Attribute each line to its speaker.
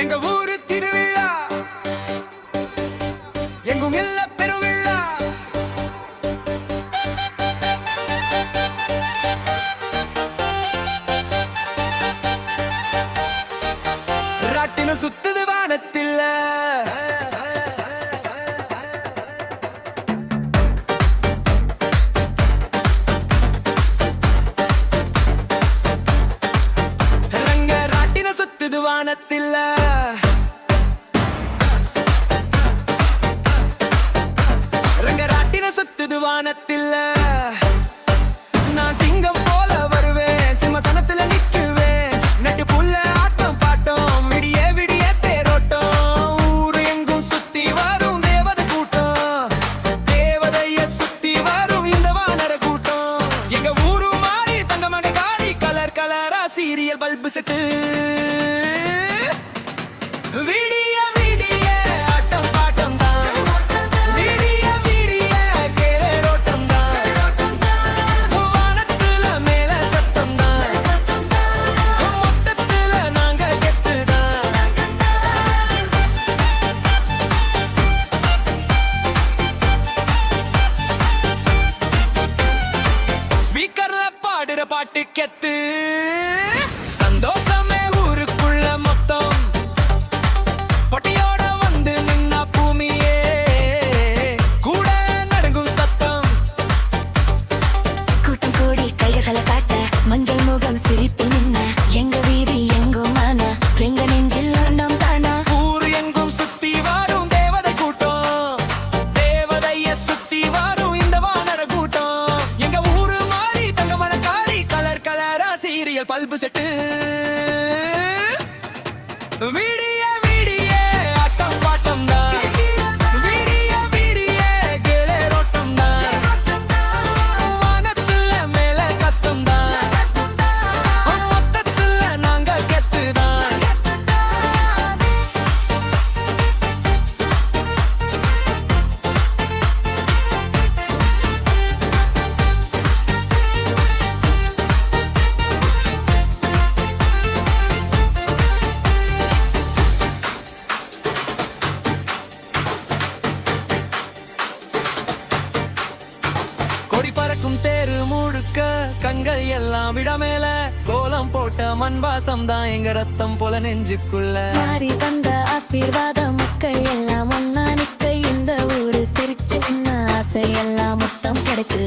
Speaker 1: எங்க ஊரு திருவிழா எங்கும் இல்ல பெருவிழா. ராட்டின சுத்துது வானத்தில், ரங்க ராட்டின சுத்துது வானத்தில். சுத்துது வானத்தில், நான் சிங்கம் போல வருவேன், சிம்மசனத்துல நிக்குவேன், நட்டு புல்ல ஆட்டம் பாட்டம், விடிய விடிய தேரோட்டம். ஊரு எங்கும் சுத்தி வரும் தேவதை கூட்டம், தேவதைய சுத்தி வரும் இந்த வானர கூட்டம். எங்க ஊரு மாறி தங்கமக காரி, கலர் கலரா சீரியல் பல்பு செட்டு. விடிய பாட்டு கெத்து சந்தோஷமே ஊருக்குள்ள மொத்தம். பொட்டியோட வந்து நின்னா பூமியே கூட நடுங்கும் சத்தம்.
Speaker 2: கூட்டம் கூடி கைகளை காட்ட மஞ்சள் முகம் சிரிப்பு நின்ன எங்க வீதி எங்கும் ஆனா எங்க நெஞ்சில் ஒன்றும் தானா.
Speaker 1: ஊரு எங்கும் சுத்தி வரும் தேவதை கூட்டம், தேவதைய சுத்தி வரும் இந்த வானர கூட்டம். எங்க ஊரு மாறி தங்கமன சீரியல் பல்பு செட்டு. விடிய விடிய ஆட்டம் பாட்டம் தான், விடிய விடிய கேளரோட்டம் தான், வானத்துல மேல சத்தம் தான், மொத்தத்துல நாங்க கெத்து தான். கொடி பறக்கும் தேரு முழுக்க கண்கள் எல்லாம் இடமேல, கோலம் போட்ட மண் வாசம் தான் எங்க ரத்தம் போல நெஞ்சுக்குள்ள.
Speaker 2: மாறி தந்த ஆசீர்வாதம் மக்கள் எல்லாம் ஒன்னா நிக்க இந்த ஊரு சிரிச்சு ஆசை எல்லாம் மொத்தம் கிடைக்கு.